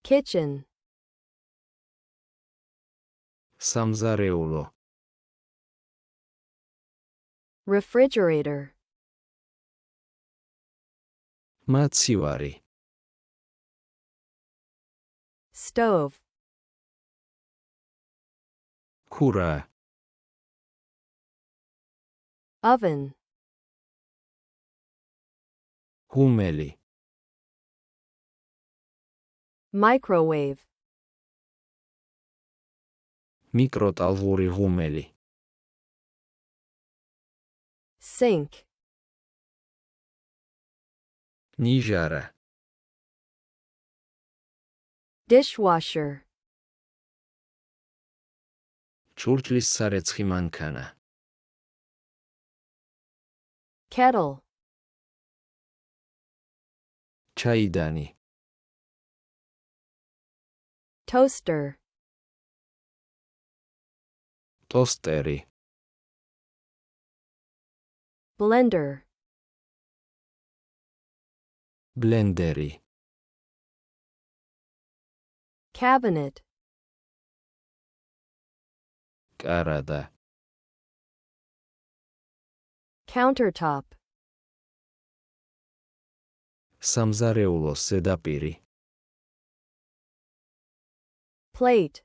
kitchen, სამზარეულო, refrigerator, მაცივარი, stove, ქურა, oven, ღუმელი, microwave, მიკროტალღური ღუმელი, sink, ნიჟარა, dishwasher, ჩურჩლის სარეცხი მანქანა, kettle, ჩაიდანი, toaster, ტოსტერი, blender, ბლენდერი, cabinet, კარადა, countertop, სამზარეულოს ზედაპირი, plate,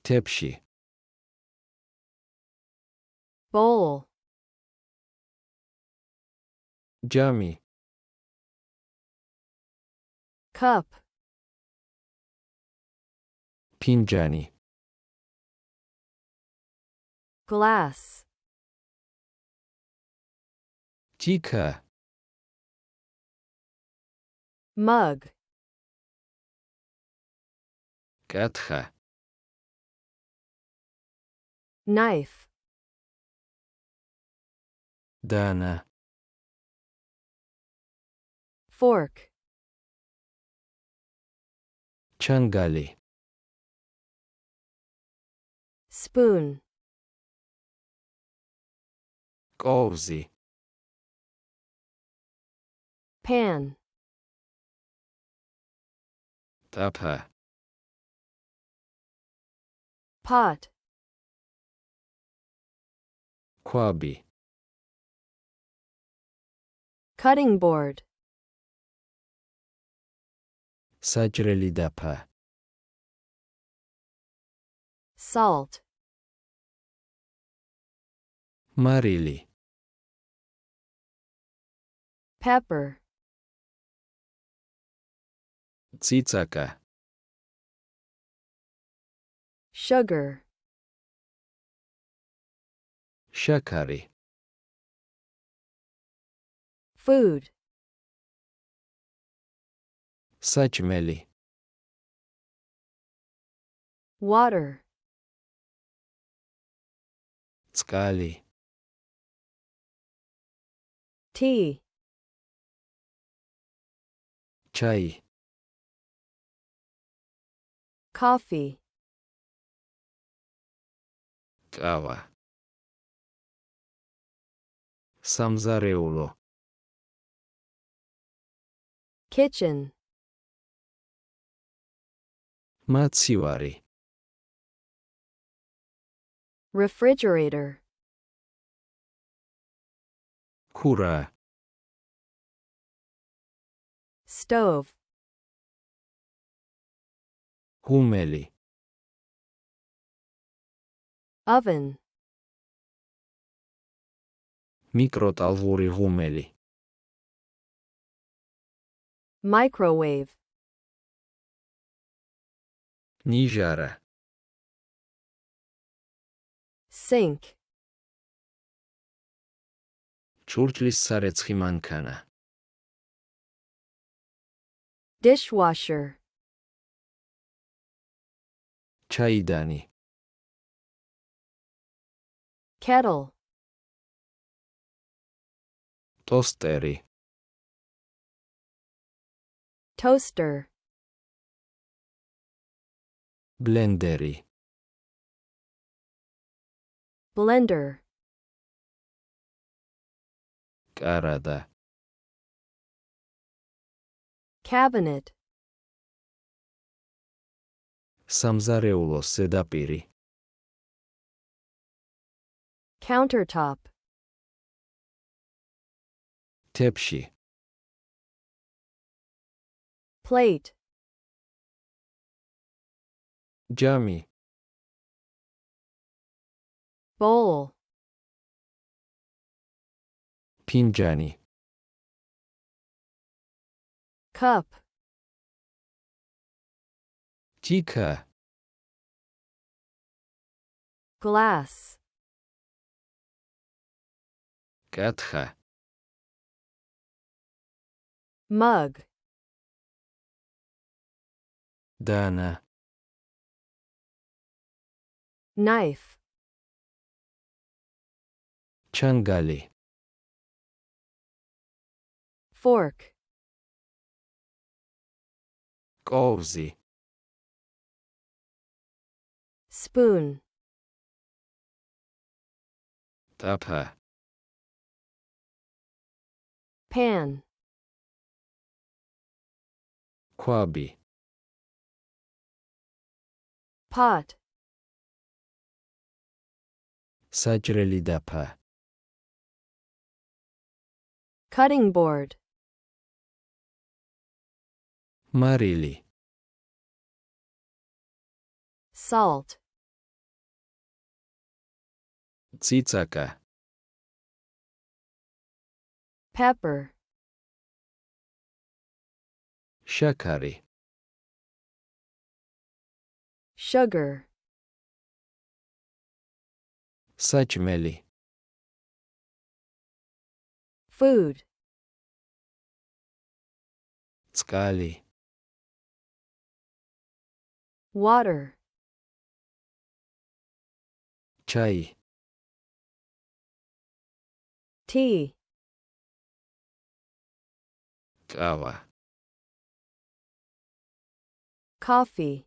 თეფში, bowl, ჯამი, cup, ფინჯანი, glass, ჯიქა, mug, კათხა, knife, დანა, fork, ჩანგალი, spoon, კოვზი, pan, ტაფა, pot, ქვაბი, cutting board, საჭრელი დაფა, salt, მარილი, pepper, ციცაკა, sugar, შაქარი, food, საჭმელი, water, წყალი, tea, ჩაი, coffee, კავა, სამზარეულო, kitchen, მაცივარი, refrigerator, ქურა, stove, ღუმელი, oven, მიკროტალღური ღუმელი, microwave, ნიჟარა, sink, ჩურჩლის სარეცხი მანქანა, dishwasher, ჩაიდანი, kettle, ტოსტერი, toaster, ბლენდერი, blender, კარადა, cabinet, სამზარეულოს ზედაპირი, countertop, თებში, plate, ჯამი, bowl, ფინჯანი, cup, თიქა, glass, კათხა, mug, დანა, knife, ჩანგალი, fork, კოვზი, spoon, ტაფა, pan, ქვაბი, pot, საჭრელი დაფა, cutting board, მარილი, salt, ციცაკა, pepper, შაქარი, sugar, საჭმელი, food, წყალი, water, ჩაი, tea, ყავა, coffee,